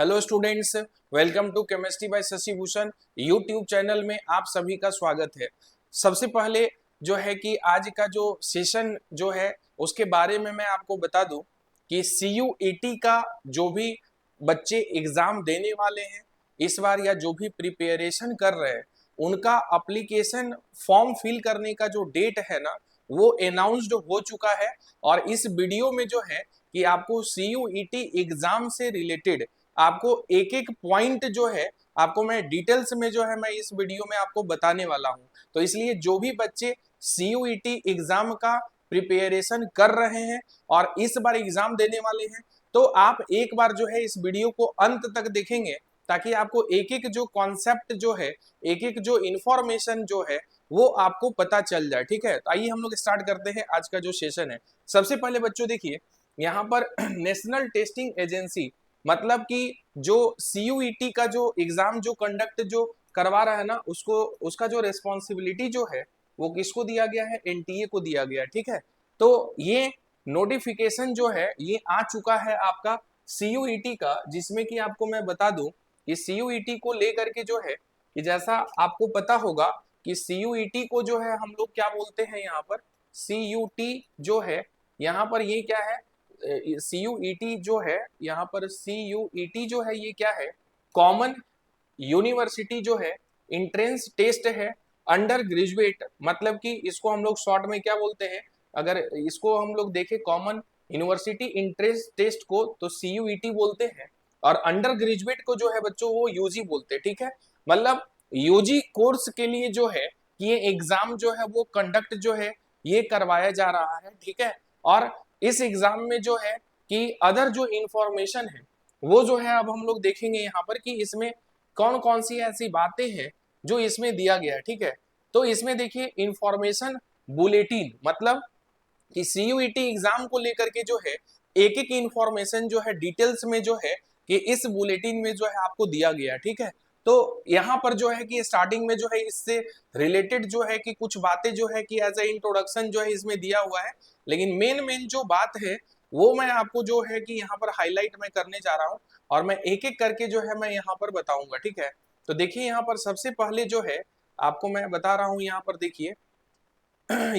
Hello students, welcome to chemistry by Shashi Bhushan YouTube channel में आप सभी का स्वागत है। सबसे पहले जो है कि आज का जो सेशन जो है उसके बारे में मैं आपको बता दूं कि CUET का जो भी बच्चे एग्जाम देने वाले हैं इस बार या जो भी प्रिपरेशन कर रहे हैं उनका एप्लीकेशन फॉर्म फिल करने का जो डेट है ना वो अनाउंस्ड हो चुका है। और इस वीडियो में जो है कि आपको CUET एग्जाम से रिलेटेड आपको एक एक पॉइंट जो है आपको मैं डिटेल्स में जो है मैं इस वीडियो में आपको बताने वाला हूं। तो इसलिए जो भी बच्चे CUET एग्जाम का प्रिपरेशन कर रहे हैं और इस बार एग्जाम देने वाले हैं तो आप एक बार जो है इस वीडियो को अंत तक देखेंगे ताकि आपको एक एक जो कॉन्सेप्ट जो है एक एक जो इंफॉर्मेशन जो है वो आपको पता चल जाए। ठीक है, तो आइए हम लोग स्टार्ट करते हैं आज का जो सेशन है। सबसे पहले बच्चों देखिए यहाँ पर नेशनल टेस्टिंग एजेंसी मतलब कि जो CUET का जो एग्जाम जो कंडक्ट जो करवा रहा है ना उसको उसका जो रेस्पॉन्सिबिलिटी जो है वो किसको दिया गया है, NTA को दिया गया है। ठीक है, तो ये नोटिफिकेशन जो है ये आ चुका है आपका CUET का, जिसमें कि आपको मैं बता दूं कि CUET को लेकर के जो है कि जैसा आपको पता होगा कि CUET को जो है हम लोग क्या बोलते हैं यहाँ पर CUT जो है यहाँ पर ये क्या है CUET जो है यहाँ पर CUET जो है ये क्या है, कॉमन यूनिवर्सिटी जो है इंट्रेंस टेस्ट है अंडर ग्रेजुएट, मतलब कि इसको हम लोग शॉर्ट में क्या बोलते हैं, अगर इसको हम लोग देखें कॉमन यूनिवर्सिटी इंट्रेंस टेस्ट को तो CUET बोलते हैं और अंडर ग्रेजुएट को जो है बच्चों वो UG बोलते हैं। ठीक है, मतलब UG कोर्स के लिए जो है कि ये एग्जाम जो है वो कंडक्ट जो है ये करवाया जा रहा है। ठीक है, और इस एग्जाम में जो है कि अदर जो इंफॉर्मेशन है वो जो है अब हम लोग देखेंगे यहाँ पर कि इसमें कौन कौन सी ऐसी बातें हैं जो इसमें दिया गया है। ठीक है, तो इसमें देखिए इंफॉर्मेशन बुलेटिन, मतलब कि CUET एग्जाम को लेकर के जो है एक एक इंफॉर्मेशन जो है डिटेल्स में जो है कि इस बुलेटिन में जो है आपको दिया गया है। ठीक है, तो यहाँ पर जो है कि स्टार्टिंग में जो है इससे रिलेटेड जो है कि कुछ बातें जो है कि एज ए इंट्रोडक्शन जो है इसमें दिया हुआ है, लेकिन मेन मेन जो बात है वो मैं आपको जो है कि यहाँ पर हाईलाइट मैं करने जा रहा हूँ और मैं एक एक करके जो है मैं यहाँ पर बताऊंगा। ठीक है, तो देखिए यहाँ पर सबसे पहले जो है आपको मैं बता रहा हूँ, यहाँ पर देखिए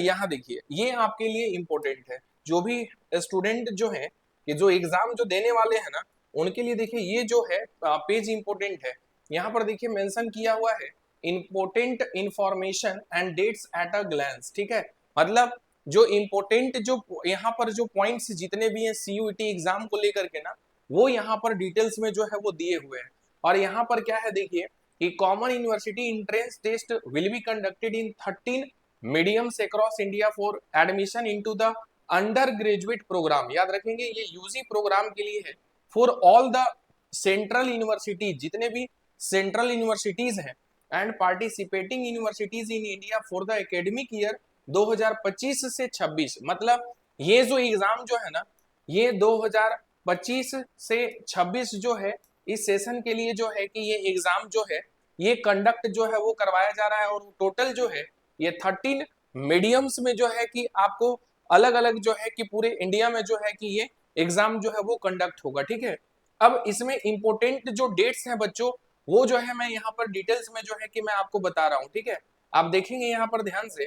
यहाँ देखिए ये आपके लिए इम्पोर्टेंट है। जो भी स्टूडेंट जो है कि जो एग्जाम जो देने वाले हैं ना उनके लिए देखिए ये जो है पेज इंपॉर्टेंट है। यहाँ पर देखिए मेंशन किया हुआ है important information and dates at a glance. ठीक है, मतलब जो इम्पोर्टेंट जो यहाँ पर जो पॉइंट्स जितने भी हैं CUET एग्जाम को लेकर के ना वो यहाँ पर डिटेल्स में जो है वो दिए हुए हैं। और यहाँ पर क्या है देखिए कि common university entrance test will be conducted in 13 mediums across India for admission into the undergraduate program. याद रखेंगे ये UG प्रोग्राम के लिए है for all the central universities, जितने भी सेंट्रल यूनिवर्सिटीज हैं and participating universities in India for the academic year 2025 से 26। मतलब ये जो एग्जाम जो है ना ये 2025 से 26 जो है इस सेशन के लिए जो है कि ये एग्जाम जो है ये कंडक्ट जो है वो करवाया जा रहा है। और टोटल जो है ये 13 मीडियम्स में जो है कि आपको अलग अलग जो है कि पूरे इंडिया में जो है कि ये एग्जाम जो है वो कंडक्ट होगा। ठीक है, अब इसमें इंपोर्टेंट जो डेट्स हैं बच्चों वो जो है मैं यहाँ पर डिटेल्स में जो है कि मैं आपको बता रहा हूँ। ठीक है, आप देखेंगे यहाँ पर ध्यान से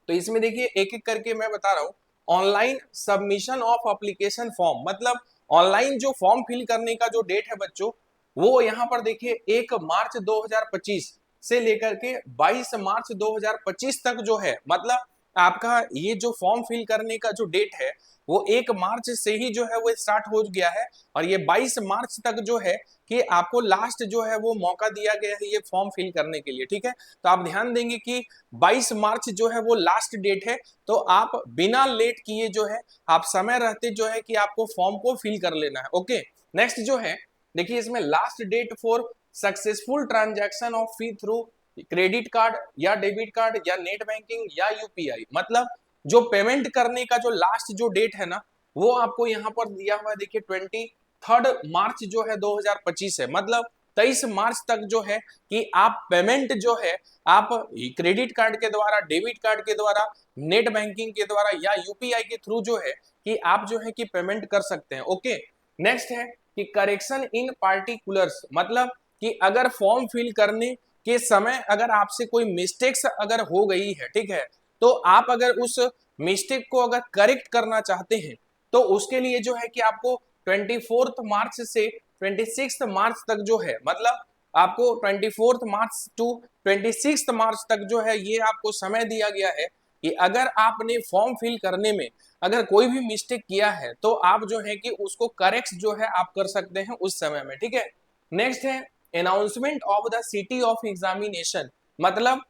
तो इसमें देखिए एक एक करके मैं बता रहा हूँ। Online submission of application form, मतलब ऑनलाइन जो फॉर्म फिल करने का जो डेट है बच्चों वो यहाँ पर देखिए 1 मार्च 2025 से लेकर के 22 मार्च 2025 तक जो है, मतलब आपका ये जो फॉर्म फिल करने का जो डेट है वो 1 मार्च से ही जो है वो स्टार्ट हो गया है और ये 22 मार्च तक जो है कि आपको लास्ट जो है वो मौका दिया गया है ये फॉर्म फिल करने के लिए। ठीक है, तो आप ध्यान देंगे कि 22 मार्च जो है वो लास्ट डेट है, तो आप बिना लेट किए जो है आप समय रहते जो है कि आपको फॉर्म को फिल कर लेना है। ओके, नेक्स्ट जो है देखिए इसमें last date for successful transaction of fee through credit card या डेबिट कार्ड या नेट बैंकिंग या UPI, मतलब जो पेमेंट करने का जो लास्ट जो डेट है ना वो आपको यहाँ पर दिया हुआ है देखिए 23 मार्च जो है 2025 है। मतलब 23 मार्च तक जो है कि आप पेमेंट जो है आप क्रेडिट कार्ड के द्वारा, डेबिट कार्ड के द्वारा, नेट बैंकिंग के द्वारा या UPI के थ्रू जो है कि आप जो है कि पेमेंट कर सकते हैं। ओके, नेक्स्ट है कि करेक्शन इन पार्टिकुलर्स, मतलब कि अगर फॉर्म फिल करने के समय अगर आपसे कोई मिस्टेक्स अगर हो गई है, ठीक है, तो आप अगर उस मिस्टेक को अगर करेक्ट करना चाहते हैं तो उसके लिए जो है कि आपको 24 मार्च से 26 मार्च तक जो है, मतलब आपको 24 मार्च टू 26 मार्च तक जो है ये आपको समय दिया गया है कि अगर आपने फॉर्म फिल करने में अगर कोई भी मिस्टेक किया है तो आप जो है कि उसको करेक्ट जो है आप कर सकते हैं उस समय में, ठीक है। नेक्स्ट है announcement of the city of examination, मतलब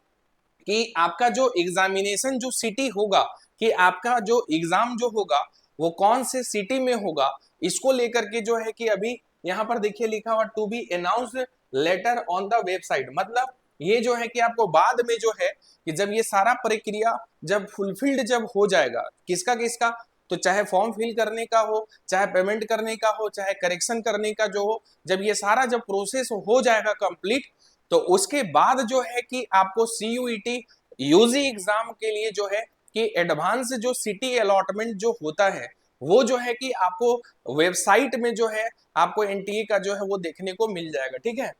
कि आपका जो एग्जामिनेशन जो सिटी होगा, कि आपका जो एग्जाम जो होगा वो कौन से सिटी में होगा, इसको लेकर के जो है कि अभी यहाँ पर देखिए लिखा हुआ to be announced later on the website, मतलब ये जो है कि आपको बाद में जो है कि जब ये सारा प्रक्रिया जब फुलफिल्ड जब हो जाएगा, किसका किसका, तो चाहे फॉर्म फिल करने का हो, चाहे पेमेंट करने का हो, चाहे करेक्शन करने का जो हो, जब ये सारा जब प्रोसेस हो जाएगा कंप्लीट, तो उसके बाद जो है कि आपको सीयूईटी यूजी एग्जाम के लिए जो है कि एडवांस जो सिटी अलॉटमेंट जो होता है वो जो है कि आपको वेबसाइट में जो है आपको एनटीए का जो है वो देखने को मिल जाएगा, ठीक है।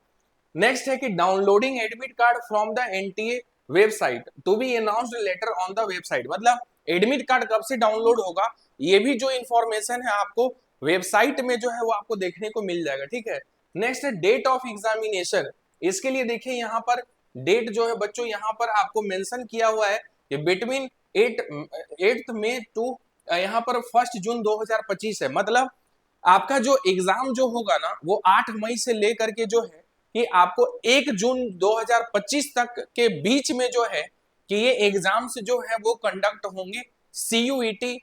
नेक्स्ट है कि downloading admit card from the NTA website to be announced later on the website, मतलब एडमिट कार्ड कब से डाउनलोड होगा ये भी जो इंफॉर्मेशन है आपको वेबसाइट में जो है वो आपको देखने को मिल जाएगा, ठीक है। नेक्स्ट है डेट ऑफ एग्जामिनेशन, इसके लिए देखिए यहाँ पर डेट जो है बच्चों यहाँ पर आपको मेंशन किया हुआ है कि बिटवीन 8 मई टू यहाँ पर 1 जून 2025 है, मतलब आपका जो एग्जाम जो होगा ना वो 8 मई से लेकर के जो है कि आपको 1 जून 2025 तक के बीच में जो है कि ये एग्जाम्स जो है वो कंडक्ट होंगे, सीयूईटी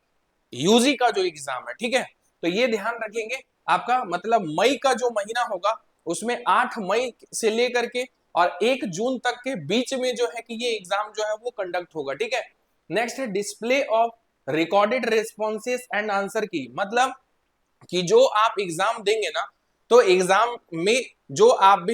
यूजी का जो एग्जाम है, ठीक है। तो ये ध्यान रखेंगे, आपका मतलब मई का जो महीना होगा उसमें 8 मई से लेकर के और 1 जून तक के बीच में जो है कि ये एग्जाम जो है वो कंडक्ट होगा, ठीक है। नेक्स्ट है display of recorded responses and answer की, मतलब कि जो आप एग्जाम देंगे ना तो एग्जाम में जो आप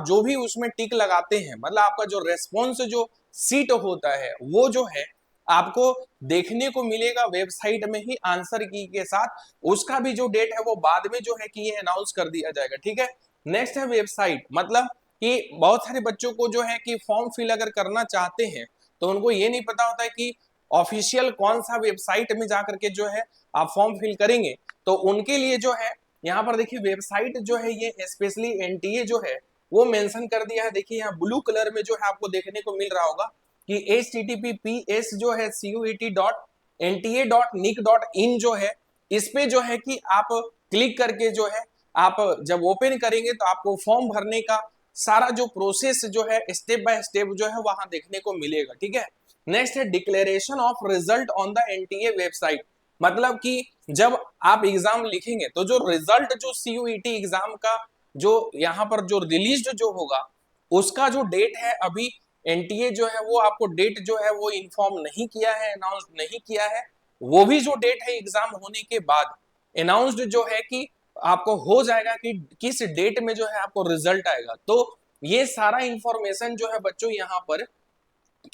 जो भी उसमें टिक लगाते हैं, मतलब आपका जो रेस्पॉन्स जो सीट होता है वो जो है आपको देखने को मिलेगा वेबसाइट में ही आंसर की के साथ, उसका भी जो डेट है वो बाद में जो है कि ये अनाउंस कर दिया जाएगा, ठीक है। नेक्स्ट है वेबसाइट, मतलब कि बहुत सारे बच्चों को जो है कि फॉर्म फिल अगर करना चाहते हैं तो उनको ये नहीं पता होता है कि ऑफिशियल कौन सा वेबसाइट में जाकर के जो है आप फॉर्म फिल करेंगे, तो उनके लिए जो है यहाँ पर देखिए वेबसाइट जो है ये स्पेशली एनटीए जो है वो मेंशन कर दिया है, देखिए यहाँ ब्लू कलर में जो है आपको देखने को मिल रहा होगा कि https जो है cuet.nta.nic.in जो है इस पे जो है कि आप क्लिक करके जो है आप जब ओपन करेंगे तो आपको फॉर्म भरने का सारा जो प्रोसेस जो है स्टेप बाय स्टेप जो है वहां देखने को मिलेगा, ठीक है। नेक्स्ट है declaration of result on the NTA website, मतलब कि जब आप एग्जाम लिखेंगे तो जो रिजल्ट जो सीयूईटी एग्जाम का जो यहाँ पर जो रिलीज जो होगा उसका जो डेट है अभी एनटीए जो है वो आपको डेट जो है वो इन्फॉर्म नहीं किया है, अनाउंस नहीं किया है, वो भी जो डेट है एग्जाम होने के बाद अनाउंस्ड जो है कि आपको हो जाएगा कि किस डेट में जो है आपको रिजल्ट आएगा। तो ये सारा इंफॉर्मेशन जो है बच्चों यहाँ पर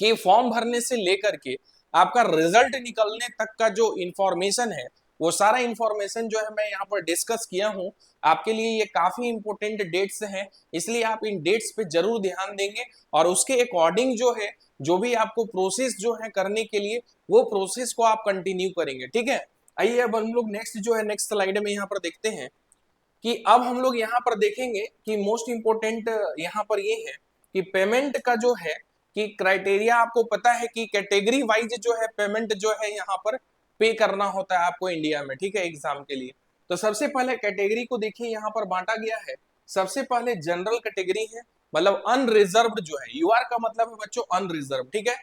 कि फॉर्म भरने से लेकर के आपका रिजल्ट निकलने तक का जो इंफॉर्मेशन है वो सारा इंफॉर्मेशन जो है मैं यहाँ पर डिस्कस किया हूँ आपके लिए, ये काफी इंपॉर्टेंट डेट्स हैं, इसलिए आप इन डेट्स पे जरूर ध्यान देंगे और उसके अकॉर्डिंग जो है जो भी आपको प्रोसेस जो है करने के लिए वो प्रोसेस को आप कंटिन्यू करेंगे, ठीक है। आइए अब हम लोग नेक्स्ट जो है नेक्स्ट स्लाइड में यहाँ पर देखते हैं कि अब हम लोग यहाँ पर देखेंगे कि मोस्ट इंपोर्टेंट यहाँ पर ये है कि पेमेंट का जो है कि क्राइटेरिया आपको पता है कि कैटेगरी वाइज जो है पेमेंट जो है यहाँ पर पे करना होता है आपको इंडिया में, ठीक है, एग्जाम के लिए। तो सबसे पहले कैटेगरी को देखिए यहाँ पर बांटा गया है, सबसे पहले जनरल कैटेगरी है, मतलब अनरिजर्व्ड जो है, यूआर का मतलब है बच्चों अनरिजर्व, ठीक है।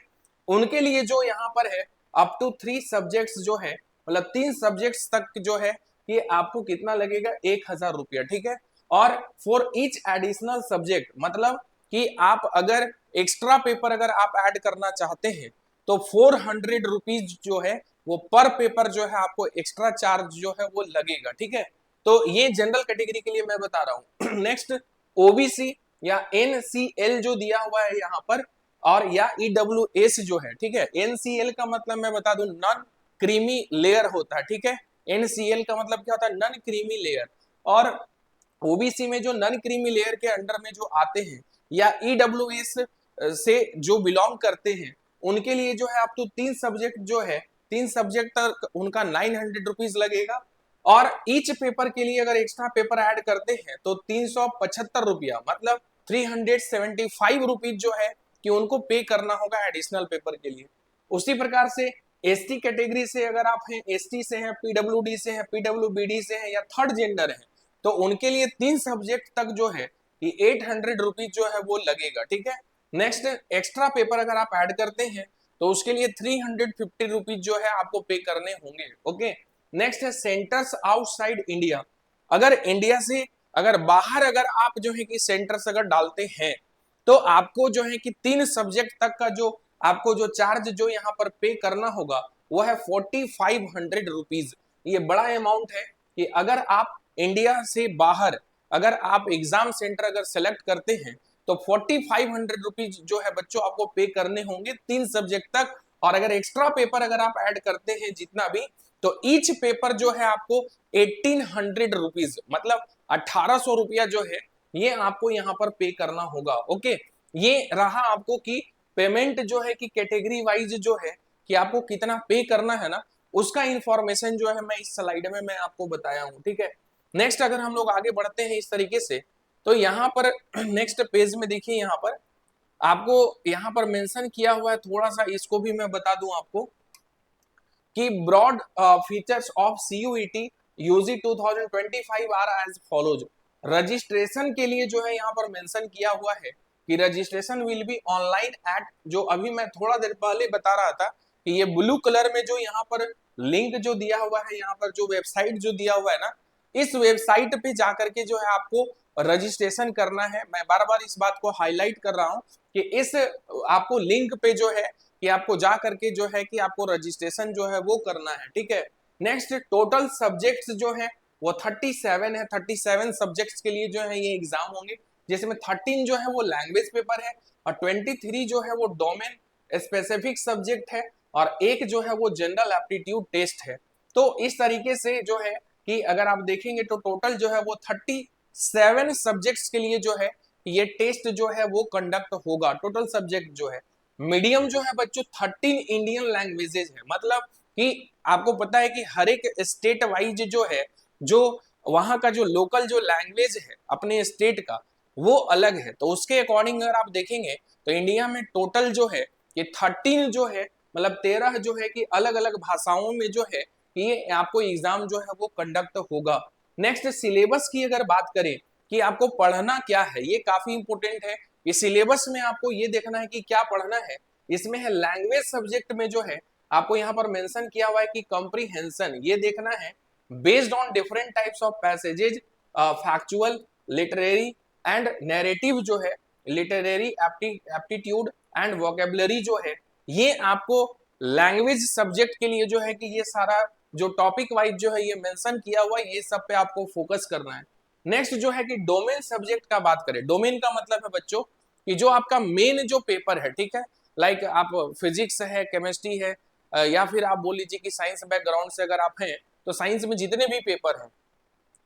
उनके लिए जो यहाँ पर है अप टू 3 सब्जेक्ट्स जो है, मतलब 3 सब्जेक्ट्स तक जो है कि आपको कितना लगेगा 1000 रुपया, ठीक है। और फॉर ईच एडिशनल सब्जेक्ट, मतलब कि आप अगर एक्स्ट्रा पेपर अगर आप ऐड करना चाहते हैं तो 400 रुपीज जो है वो पर पेपर जो है आपको एक्स्ट्रा चार्ज जो है वो लगेगा, ठीक है। तो ये जनरल कैटेगरी के लिए मैं बता रहा हूँ। नेक्स्ट ओबीसी या एनसीएल जो दिया हुआ है यहाँ पर, और या ईडब्ल्यूएस जो है, ठीक है। एनसीएल का मतलब मैं बता दूं नॉन क्रीमी लेयर होता है, ठीक है। एनसीएल का मतलब क्या होता है, नॉन क्रीमी लेयर। और ओबीसी में जो नॉन क्रीमी लेयर के अंडर में जो आते हैं या ईडब्ल्यूएस से जो बिलोंग करते हैं, उनके लिए जो है आप तो 3 सब्जेक्ट जो है, 3 सब्जेक्ट तक उनका 900 रुपीज लगेगा। और ईच पेपर के लिए अगर एक्स्ट्रा पेपर ऐड करते हैं तो 375 रुपया, मतलब 375 रुपीज जो है कि उनको पे करना होगा एडिशनल पेपर के लिए। उसी प्रकार से एसटी कैटेगरी से अगर आप हैं, एसटी से हैं, पीडब्ल्यूडी से हैं, पीडब्ल्यूबीडी से हैं या थर्ड जेंडर है, तो उनके लिए 3 सब्जेक्ट तक जो है कि 800 रुपीज जो है वो लगेगा, ठीक है। नेक्स्ट, एक्स्ट्रा पेपर अगर आप ऐड करते हैं तो उसके लिए 350 रुपीज जो है आपको पे करने होंगे। ओके, नेक्स्ट है सेंटर्स आउटसाइड इंडिया। अगर इंडिया से अगर बाहर अगर आप जो है कि सेंटर्स अगर डालते हैं तो आपको जो है कि 3 सब्जेक्ट तक का जो आपको जो चार्ज जो यहाँ पर पे करना होगा वो है 4500 रुपीज। ये बड़ा अमाउंट है कि अगर आप इंडिया से बाहर अगर आप एग्जाम सेंटर अगर सेलेक्ट करते हैं तो 4500 रुपीज जो है बच्चों आपको पे करने होंगे 3 सब्जेक्ट तक। और अगर एक्स्ट्रा पेपर अगर आप ऐड करते हैं जितना भी, तो ईच पेपर जो है आपको 1800 रुपीज, मतलब 1800 रुपया जो है ये आपको यहाँ पर पे करना होगा। ओके, ये रहा आपको कि पेमेंट जो है कि कैटेगरी वाइज जो है कि आपको कितना पे करना है ना, उसका इंफॉर्मेशन जो है मैं इस स्लाइड में मैं आपको बताया हूँ, ठीक है। नेक्स्ट अगर हम लोग आगे बढ़ते हैं इस तरीके से, तो यहाँ पर नेक्स्ट पेज में देखिए, यहाँ पर आपको यहाँ पर मेंशन किया हुआ है, थोड़ा सा इसको भी मैं बता दूं आपको कि broad features of CUET UG 2025 are as follows. Registration के लिए जो है यहाँ पर मेंशन किया हुआ है कि registration will be online at, जो अभी मैं थोड़ा देर पहले बता रहा था कि ये ब्लू कलर में जो यहाँ पर लिंक जो दिया हुआ है, यहाँ पर जो वेबसाइट जो दिया हुआ है ना, इस वेबसाइट पे जाकर के जो है आपको रजिस्ट्रेशन करना है। मैं बार बार इस बात को हाईलाइट कर रहा हूँ कि इस आपको लिंक पे जो है कि आपको जा करके जो है कि आपको रजिस्ट्रेशन जो है वो करना है, ठीक है। नेक्स्ट, टोटल सब्जेक्ट्स जो है वो 37 है। 37 सब्जेक्ट्स के लिए जो है ये एग्जाम होंगे, जिसमें 13 जो है वो लैंग्वेज पेपर है और 23 जो है वो डोमेन स्पेसिफिक सब्जेक्ट है और एक जो है वो जनरल एप्टीट्यूड टेस्ट है। तो इस तरीके से जो है कि अगर आप देखेंगे तो टोटल जो है वो 37 सब्जेक्ट्स के लिए जो है ये टेस्ट जो है वो कंडक्ट होगा। टोटल सब्जेक्ट जो है, मीडियम जो है बच्चों 13 इंडियन लैंग्वेजेज है, मतलब कि आपको पता है कि हर एक स्टेट वाइज जो है, जो वहां का जो लोकल जो लैंग्वेज है अपने स्टेट का वो अलग है। तो उसके अकॉर्डिंग अगर आप देखेंगे तो इंडिया में टोटल जो है कि 13 जो है, मतलब 13 जो है कि अलग अलग भाषाओं में जो है ये आपको एग्जाम जो है वो कंडक्ट होगा। नेक्स्ट, सिलेबस की अगर बात करें कि आपको पढ़ना क्या है, ये काफी इंपोर्टेंट है। इस सिलेबस में आपको ये देखना है कि क्या पढ़ना है। इसमें है लैंग्वेज सब्जेक्ट में जो है आपको यहाँ पर मेंशन किया हुआ है कि कॉम्प्रिहेंशन, ये देखना है based on different types of passages, factual, literary and narrative जो है, लिटरेरी एप्टीट्यूड एंड वोकेबलरी जो है, ये आपको लैंग्वेज सब्जेक्ट के लिए जो है कि ये सारा जो टॉपिक वाइज जो है ये मेंशन किया हुआ है, ये सब पे आपको फोकस करना है। नेक्स्ट जो है कि डोमेन सब्जेक्ट का बात करें, डोमेन का मतलब है बच्चों कि जो आपका मेन जो पेपर है, ठीक है, लाइक आप फिजिक्स है, केमिस्ट्री है, या फिर आप बोल लीजिए कि साइंस बैकग्राउंड से अगर आप हैं तो साइंस में जितने भी पेपर हैं,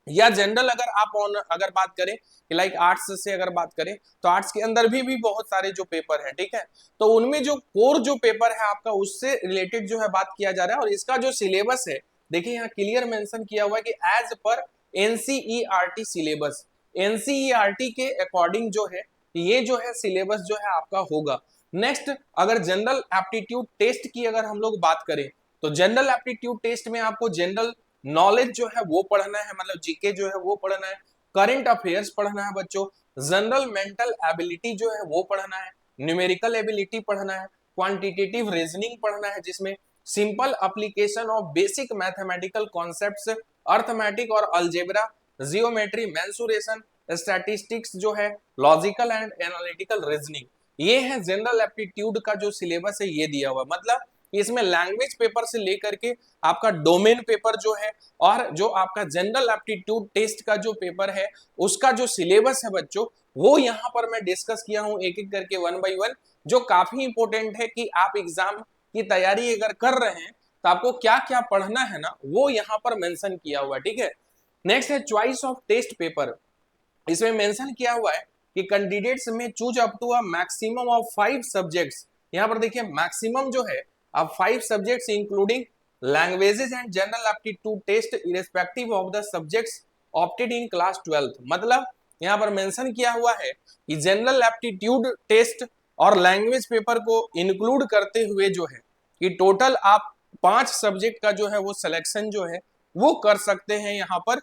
या जनरल अगर आप अगर बात करें कि लाइक आर्ट्स से अगर बात करें तो आर्ट्स के अंदर भी बहुत सारे जो पेपर हैं, ठीक है, तो उनमें जो कोर जो पेपर है आपका उससे रिलेटेड जो है बात किया जा रहा है। और इसका जो सिलेबस है देखिए यहाँ क्लियर मेंशन किया हुआ है कि as per NCERT syllabus, NCERT के अकॉर्डिंग जो है ये जो है सिलेबस जो है आपका होगा। नेक्स्ट, अगर जनरल एप्टीट्यूड टेस्ट की अगर हम लोग बात करें तो जनरल एप्टीट्यूड टेस्ट में आपको जनरल नॉलेज जो है वो पढ़ना है, मतलब जीके जो है वो पढ़ना है, करंट अफेयर्स पढ़ना है बच्चों, जनरल मेंटल एबिलिटी जो है वो पढ़ना है, न्यूमेरिकल एबिलिटी पढ़ना है, क्वांटिटेटिव रीजनिंग पढ़ना है जिसमें simple application of basic mathematical concepts, arithmetic और अलजेब्रा, जियोमेट्री, मेंसुरेशन, स्टैटिस्टिक्स जो है, लॉजिकल एंड एनालिटिकल रीजनिंग, ये है जनरल एप्टीट्यूड का जो सिलेबस है ये दिया हुआ। मतलब इसमें लैंग्वेज पेपर से लेकर के आपका डोमेन पेपर जो है और जो आपका जनरल एप्टीट्यूड टेस्ट का जो पेपर है उसका जो सिलेबस है बच्चों वो यहाँ पर मैं डिस्कस किया हूँ एक एक करके 1 बाय 1, जो काफी इंपॉर्टेंट है कि आप एग्जाम की तैयारी अगर कर रहे हैं तो आपको क्या क्या पढ़ना है ना वो यहाँ पर मेंशन किया हुआ है, ठीक है। नेक्स्ट है चॉइस ऑफ टेस्ट पेपर। इसमें मेंशन किया हुआ है कि candidates may choose up to a maximum of 5 subjects. यहाँ पर देखिए मैक्सिमम जो है अब 5 subjects including languages and general aptitude test irrespective of the subjects opted in class 12th। मतलब यहाँ पर मेंशन किया हुआ है कि जनरल एप्टीट्यूड टेस्ट और लैंग्वेज पेपर को इंक्लूड करते हुए जो है कि टोटल आप 5 सब्जेक्ट का जो है वो सिलेक्शन जो है वो कर सकते हैं यहाँ पर,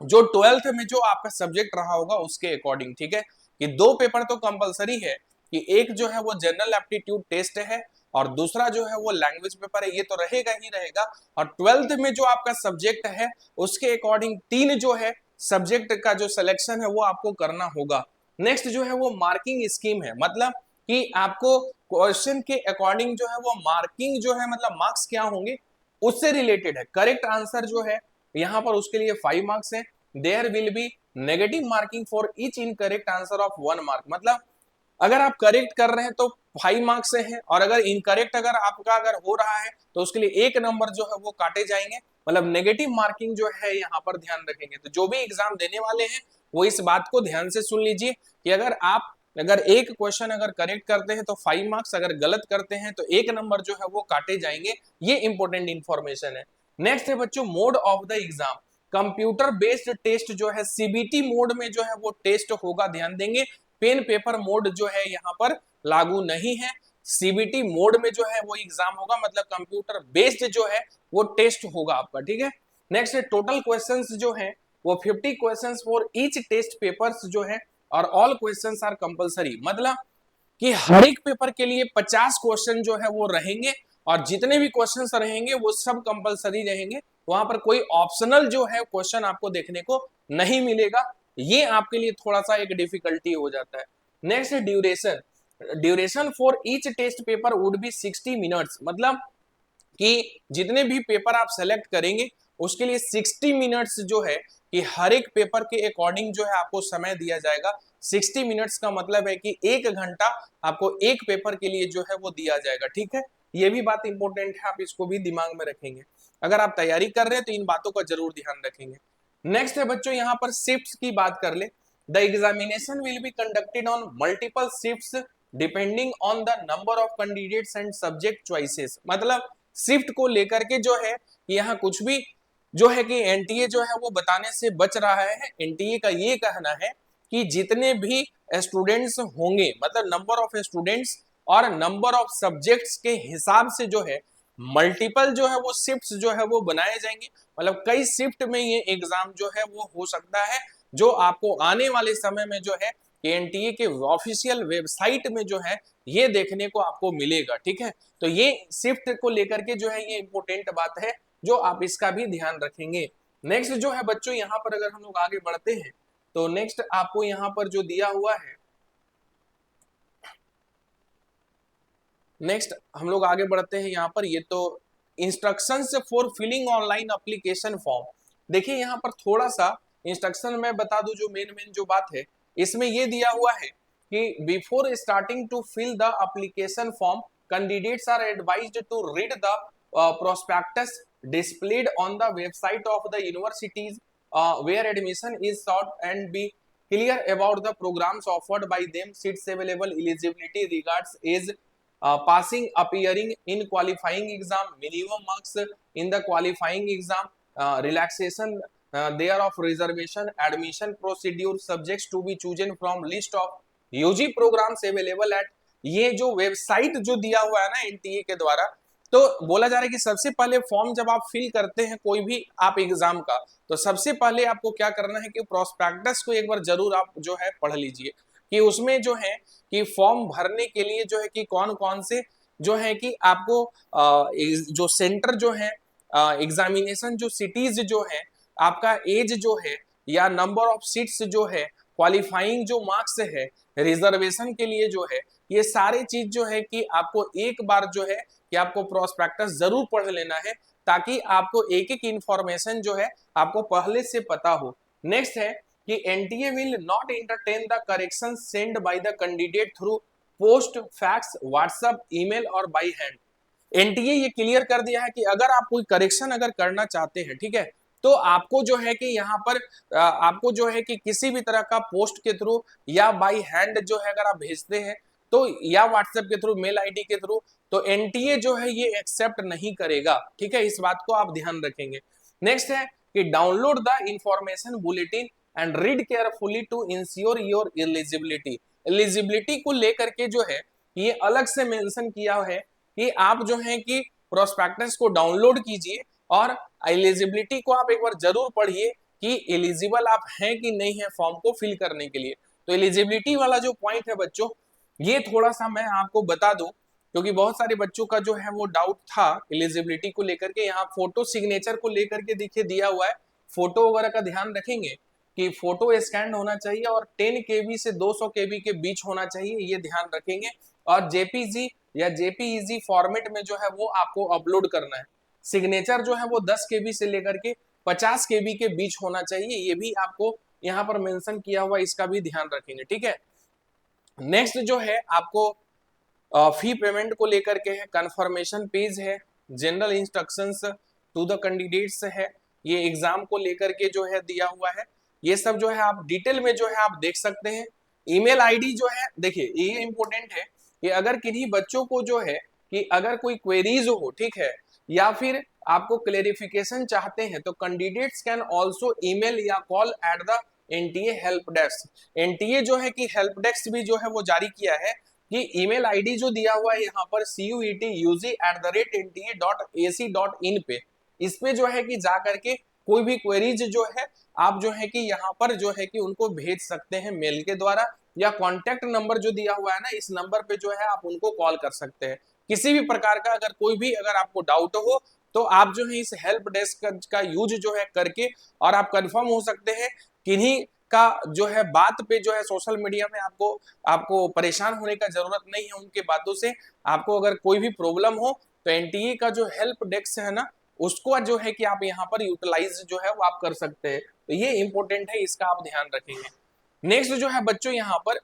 जो 12th में जो आपका सब्जेक्ट रहा होगा उसके अकॉर्डिंग। ठीक है, कि 2 पेपर तो कंपलसरी है, कि एक जो है वो जनरल एप्टीट्यूड टेस्ट है और दूसरा जो है वो लैंग्वेज पेपर है, ये तो रहेगा ही रहेगा। और 12th में जो आपका सब्जेक्ट है उसके अकॉर्डिंग 3 जो है सब्जेक्ट का जो सिलेक्शन है वो आपको करना होगा। नेक्स्ट जो है वो मार्किंग स्कीम है, मतलब कि आपको क्वेश्चन के अकॉर्डिंग जो है वो मार्किंग जो है मतलब मार्क्स क्या होंगे उससे रिलेटेड है। करेक्ट आंसर जो है यहाँ पर उसके लिए 5 मार्क्स है। There will be negative marking for each incorrect answer of 1 mark. मतलब अगर आप करेक्ट कर रहे हैं तो 5 मार्क्स से है, और अगर इनकरेक्ट अगर आपका अगर हो रहा है तो उसके लिए 1 नंबर जो है वो काटे जाएंगे। मतलब नेगेटिव मार्किंग जो है यहाँ पर ध्यान रखेंगे। तो जो भी एग्जाम देने वाले हैं वो इस बात को ध्यान से सुन लीजिए कि अगर एक क्वेश्चन अगर करेक्ट करते हैं तो 5 मार्क्स, अगर गलत करते हैं तो 1 नंबर जो है वो काटे जाएंगे। ये इंपॉर्टेंट इंफॉर्मेशन है। नेक्स्ट है बच्चों mode of the exam. Computer based test जो है सीबीटी मोड में जो है वो टेस्ट होगा, ध्यान देंगे। पेन पेपर मोड जो है यहाँ पर लागू नहीं है। सीबीटी मोड में जो है वो एग्जाम होगा, मतलब कंप्यूटर बेस्ड जो है वो टेस्ट होगा आपका। ठीक है, नेक्स्ट है टोटल क्वेश्चंस जो है वो 50 questions for each test papers जो है, और ऑल क्वेश्चंस आर कंपलसरी। मतलब कि हर एक पेपर के लिए 50 क्वेश्चन जो है वो रहेंगे, और जितने भी क्वेश्चंस रहेंगे वो सब कंपलसरी रहेंगे। वहां पर कोई ऑप्शनल जो है क्वेश्चन आपको देखने को नहीं मिलेगा। ये आपके लिए थोड़ा सा एक डिफिकल्टी हो जाता है। Next duration. Duration for each test paper would be 60 minutes. मतलब कि जितने भी पेपर आप सेलेक्ट करेंगे उसके लिए 60 मिनट्स जो है कि हर एक पेपर के अकॉर्डिंग जो है आपको समय दिया जाएगा। 60 मिनट्स का मतलब है कि 1 घंटा आपको एक पेपर के लिए जो है वो दिया जाएगा। ठीक है, ये भी बात इंपॉर्टेंट है, आप इसको भी दिमाग में रखेंगे। अगर आप तैयारी कर रहे हैं तो इन बातों का जरूर ध्यान रखेंगे। नेक्स्ट है बच्चों यहाँ पर शिफ्ट्स की बात कर ले। The examination will be conducted on multiple shifts depending on the number of candidates and subject choices. मतलब शिफ्ट को लेकर के जो है यहाँ कुछ भी जो है कि एनटीए जो है वो बताने से बच रहा है। एनटीए का ये कहना है कि जितने भी स्टूडेंट्स होंगे, मतलब नंबर ऑफ स्टूडेंट्स और नंबर ऑफ सब्जेक्ट्स के हिसाब से जो है मल्टीपल जो है वो शिफ्ट्स जो है वो बनाए जाएंगे। मतलब कई शिफ्ट में ये एग्जाम जो है वो हो सकता है, जो आपको आने वाले समय में जो है एनटीए के ऑफिशियल वेबसाइट में जो है ये देखने को आपको मिलेगा। ठीक है, तो ये शिफ्ट को लेकर के जो है ये इंपॉर्टेंट बात है, जो आप इसका भी ध्यान रखेंगे। नेक्स्ट जो है बच्चों यहाँ पर अगर हम लोग आगे बढ़ते हैं तो नेक्स्ट आपको यहाँ पर जो दिया हुआ है, नेक्स्ट हम लोग आगे बढ़ते हैं यहाँ पर। ये तो instructions for filling online application form. देखिए यहाँ पर थोड़ा सा इंस्ट्रक्शन में बता दूं, जो मेन मेन जो बात है इसमें ये दिया हुआ है कि before starting to fill the application form candidates are advised to read the prospectus displayed on the website of the universities where admission is sought and be clear about the programs offered by them, seats available, eligibility, regards age, passing, appearing in qualifying exam, minimum marks in the qualifying exam, relaxation there of reservation, admission procedure, subjects to be chosen from list of UG programs available at। ये जो website जो दिया हुआ है ना NTA के द्वारा, तो बोला जा रहा है कि सबसे पहले फॉर्म जब आप फिल करते हैं कोई भी आप एग्जाम का, तो सबसे पहले आपको क्या करना है कि प्रोस्पेक्टस को एक बार जरूर आप जो है पढ़ लीजिए, कि उसमें जो है कि फॉर्म भरने के लिए जो है कि कौन कौन से जो है कि आपको जो सेंटर जो है एग्जामिनेशन जो सिटीज जो है, आपका एज जो है या नंबर ऑफ सीट्स जो है, क्वालिफाइंग जो मार्क्स है, रिजर्वेशन के लिए जो है, ये सारे चीज जो है कि आपको एक बार जो है कि आपको प्रोस्पेक्टस जरूर पढ़ लेना है, ताकि आपको एक एक इंफॉर्मेशन जो है आपको पहले से पता हो। नेक्स्ट है कि NTA will not entertain the correction send by the candidate through post, fax, WhatsApp, email और बाय हैंड। एनटीए ये क्लियर कर दिया है कि अगर आप कोई करेक्शन अगर करना चाहते हैं, ठीक है, तो आपको जो है कि यहाँ पर आपको जो है कि किसी भी तरह का पोस्ट के थ्रू या बाई हैंड जो है अगर आप भेजते हैं तो, या व्हाट्सएप के थ्रू, मेल आईडी के थ्रू, तो एनटीए जो है ये एक्सेप्ट नहीं करेगा। ठीक है, इस बात को आप ध्यान रखेंगे। नेक्स्ट है कि download the information bulletin and read carefully to ensure your eligibility. Eligibility को लेकर के जो है ये अलग से मेंशन किया है कि आप जो है कि प्रोस्पेक्टस को डाउनलोड कीजिए और एलिजिबिलिटी को आप एक बार जरूर पढ़िए कि एलिजिबल आप हैं कि नहीं है फॉर्म को फिल करने के लिए। तो एलिजिबिलिटी वाला जो पॉइंट है बच्चों, ये थोड़ा सा मैं आपको बता दूं क्योंकि बहुत सारे बच्चों का जो है वो डाउट था एलिजिबिलिटी को लेकर के। यहाँ फोटो सिग्नेचर को लेकर के देखिए दिया हुआ है, फोटो वगैरह का ध्यान रखेंगे कि फोटो स्कैन होना चाहिए और 10 केबी से 200 केबी के बीच होना चाहिए, ये ध्यान रखेंगे। और जेपीजी या जेपीईजी फॉर्मेट में जो है वो आपको अपलोड करना है। सिग्नेचर जो है वो 10 केबी से लेकर के 50 केबी के बीच होना चाहिए, ये भी आपको यहाँ पर मेंशन किया हुआ, इसका भी ध्यान रखेंगे। ठीक है, नेक्स्ट जो है आपको फी पेमेंट को लेकर के है, कंफर्मेशन पेज है, general instructions to the candidates है, ये एग्जाम को लेकर के जो है दिया हुआ है। ये सब जो है आप डिटेल में जो है आप देख सकते हैं। ईमेल आईडी जो है, देखिए ये इंपॉर्टेंट है कि अगर किन्हीं बच्चों को जो है कि अगर कोई क्वेरीज हो, ठीक है, या फिर आपको क्लेरिफिकेशन चाहते हैं तो कैंडिडेट्स कैन आल्सो ईमेल या call at the NTA help desk. NTA जो है कि हेल्प डेस्क भी जो है वो जारी किया है कि ईमेल आईडी जो दिया हुआ है यहाँ पर cuetuzi@nta.ac.in पे, इस पे जो है कि जा करके कोई भी क्वेरीज जो है आप जो है कि यहाँ पर जो है कि उनको भेज सकते हैं मेल के द्वारा, या कॉन्टेक्ट नंबर जो दिया हुआ है ना, इस नंबर पे जो है आप उनको कॉल कर सकते हैं। किसी भी प्रकार का अगर कोई भी अगर आपको डाउट हो तो आप जो है इस हेल्प डेस्क का यूज जो है करके और आप कंफर्म हो सकते हैं। किन्हीं का जो है बात पे जो है सोशल मीडिया में आपको आपको परेशान होने का जरूरत नहीं है उनके बातों से। आपको अगर कोई भी प्रॉब्लम हो तो एनटीए का जो हेल्प डेस्क है ना, उसको जो है कि आप यहाँ पर यूटिलाइज जो है वो आप कर सकते हैं। तो ये इंपॉर्टेंट है, इसका आप ध्यान रखेंगे। नेक्स्ट जो है बच्चों यहाँ पर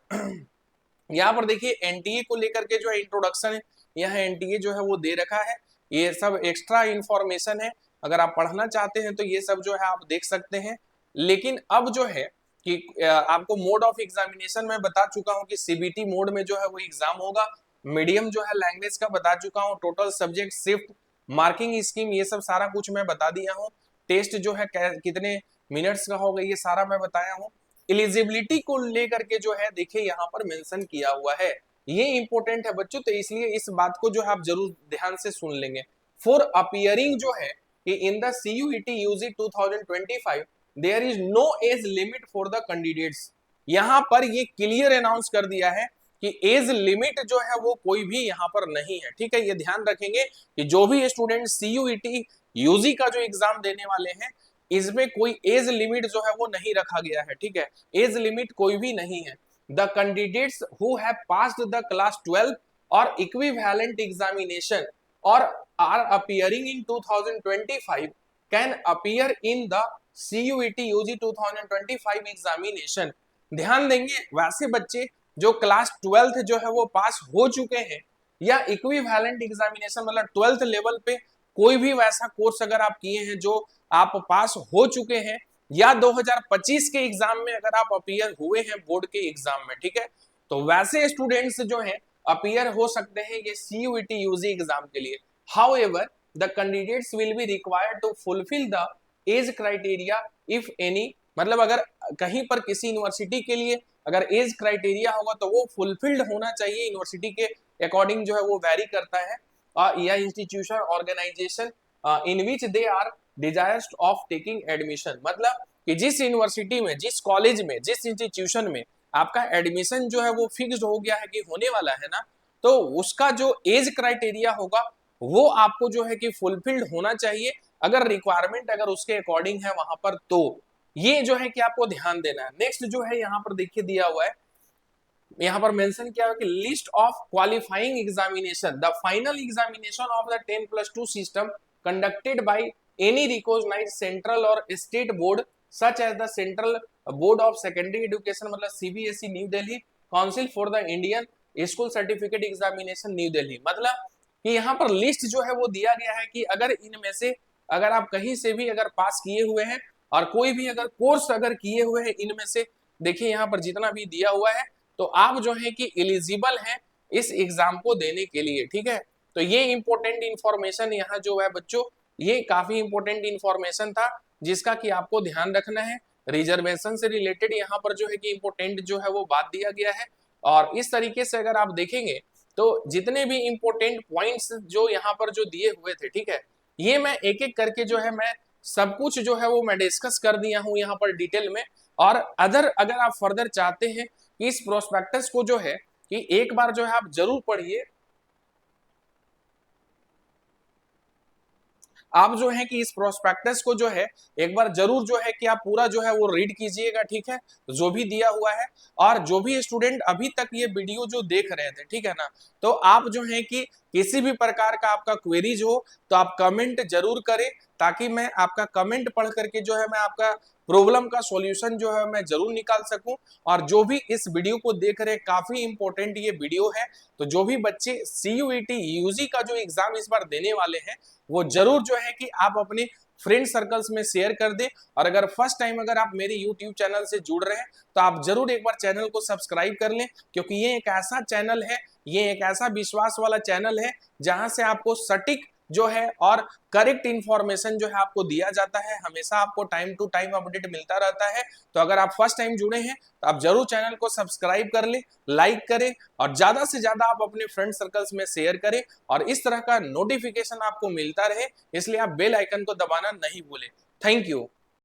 यहाँ पर देखिए एनटीए को लेकर के जो है इंट्रोडक्शन है, यहाँ एनटीए जो है वो दे रखा है, ये सब एक्स्ट्रा इंफॉर्मेशन है। अगर आप पढ़ना चाहते हैं तो ये सब जो है आप देख सकते हैं। लेकिन अब जो है कि आपको मोड ऑफ एग्जामिनेशन में बता चुका हूं कि सीबीटी मोड में जो है वो एग्जाम होगा। मीडियम जो है लैंग्वेज का बता चुका हूं, total subject, shift, marking scheme, ये सब सारा कुछ मैं बता दिया हूं। टेस्ट जो है कितने मिनट्स का होगा ये सारा मैं बताया हूं। एलिजिबिलिटी को लेकर के जो है देखिए यहाँ पर मेंशन किया हुआ है, ये इंपॉर्टेंट है बच्चों, तो इसलिए इस बात को जो है आप जरूर ध्यान से सुन लेंगे। फॉर अपीयरिंग जो है कि in the CUET UG 2025 there is no age limit for the candidates. यहाँ पर ये क्लियर अनाउंस कर दिया है कि एज लिमिट जो है वो कोई भी यहाँ पर नहीं है। ठीक है, ये ध्यान रखेंगे कि जो भी स्टूडेंट CUET UG का जो एग्जाम देने वाले हैं इसमें कोई एज लिमिट जो है वो नहीं रखा गया है। ठीक है, एज लिमिट कोई भी नहीं है। The candidates who have passed the class 12 और इक्विवेलेंट एग्जामिनेशन और are appearing in 2025 can appear in the CUET UG 2025 examination. ध्यान देंगे वैसे बच्चे जो क्लास 12th जो है वो पास हो चुके हैं या इक्विवेलेंट एग्जामिनेशन मतलब 12th लेवल पे कोई भी वैसा कोर्स अगर आप किए हैं जो आप पास हो चुके हैं, या 2025 के एग्जाम में अगर आप अपीयर हुए हैं बोर्ड के एग्जाम में, ठीक है, तो वैसे स्टूडेंट्स जो हैं अपीयर हो सकते हैं ये CUET UG एग्जाम के लिए। However the candidates will be required to fulfil the age criteria if any, मतलब अगर कहीं पर किसी यूनिवर्सिटी के लिए अगर एज क्राइटेरिया होगा तो वो फुलफिल्ड होना चाहिए, यूनिवर्सिटी के अकॉर्डिंग जो है वो वैरी करता है, या institution organisation in which they are desirous of taking admission, मतलब कि जिस यूनिवर्सिटी में, जिस कॉलेज में, जिस इंस्टीट्यूशन में आपका एडमिशन जो है वो फिक्स्ड हो गया है कि होने वाला है ना, तो उसका जो एज क्राइटेरिया होगा वो आपको जो है कि फुलफिल्ड होना चाहिए। अगर रिक्वायरमेंट अगर उसके अकॉर्डिंग है वहां पर, तो ये जो है कि आपको ध्यान देना है। नेक्स्ट जो है यहाँ पर देखिए दिया हुआ है, यहाँ पर मेंशन किया हुआ कि list of qualifying examination the final examination of the 10+2 system conducted by any recognised central और state board such as the central board of secondary education मतलब CBSE new Delhi, council for the Indian school certificate examination new Delhi. मतलब कि यहाँ पर list जो है वो दिया गया है कि अगर इनमें से अगर आप कहीं से भी अगर पास किए हुए हैं और कोई भी अगर कोर्स अगर किए हुए हैं इनमें से, देखिए यहाँ पर जितना भी दिया हुआ है, तो आप जो है कि एलिजिबल हैं इस एग्जाम को देने के लिए, ठीक है। तो ये इंपॉर्टेंट इंफॉर्मेशन यहाँ जो है बच्चों, ये काफी इंपॉर्टेंट इंफॉर्मेशन था जिसका कि आपको ध्यान रखना है। रिजर्वेशन से रिलेटेड यहाँ पर जो है कि इंपॉर्टेंट जो है वो बात दिया गया है। और इस तरीके से अगर आप देखेंगे तो जितने भी इंपॉर्टेंट पॉइंट्स जो यहाँ पर जो दिए हुए थे, ठीक है, ये मैं एक एक करके जो है मैं सब कुछ जो है वो मैं डिस्कस कर दिया हूँ यहाँ पर डिटेल में। और अगर आप फर्दर चाहते हैं कि इस प्रोस्पेक्टस को जो है कि एक बार जो है आप जरूर पढ़िए, आप जो है कि इस प्रोस्पेक्टस को जो है एक बार जरूर जो है कि आप पूरा जो है वो रीड कीजिएगा, ठीक है, जो भी दिया हुआ है। और जो भी स्टूडेंट अभी तक ये वीडियो जो देख रहे थे, ठीक है ना, तो आप जो है कि किसी भी प्रकार का आपका क्वेरीज हो तो आप कमेंट जरूर करें, ताकि मैं आपका कमेंट पढ़ करके जो है मैं आपका प्रॉब्लम का सॉल्यूशन जो है मैं जरूर निकाल सकूं। और जो भी इस वीडियो को देख रहे हैं, काफी इंपॉर्टेंट ये वीडियो है, तो जो भी बच्चे CUET यूजी का जो एग्जाम इस बार देने वाले हैं, वो जरूर जो है कि आप अपने फ्रेंड सर्कल्स में शेयर कर दें। और अगर फर्स्ट टाइम अगर आप मेरे यूट्यूब चैनल से जुड़ रहे हैं तो आप जरूर एक बार चैनल को सब्सक्राइब कर लें, क्योंकि ये एक ऐसा चैनल है, ये एक ऐसा विश्वास वाला चैनल है जहां से आपको सटीक जो है और करेक्ट इंफॉर्मेशन जो है आपको दिया जाता है, हमेशा आपको टाइम टू टाइम अपडेट मिलता रहता है। तो अगर आप फर्स्ट टाइम जुड़े हैं तो आप जरूर चैनल को सब्सक्राइब कर लें, लाइक करें और ज्यादा से ज्यादा आप अपने फ्रेंड सर्कल्स में शेयर करें, और इस तरह का नोटिफिकेशन आपको मिलता रहे, इसलिए आप बेल आइकन को दबाना नहीं भूलें। Thank you.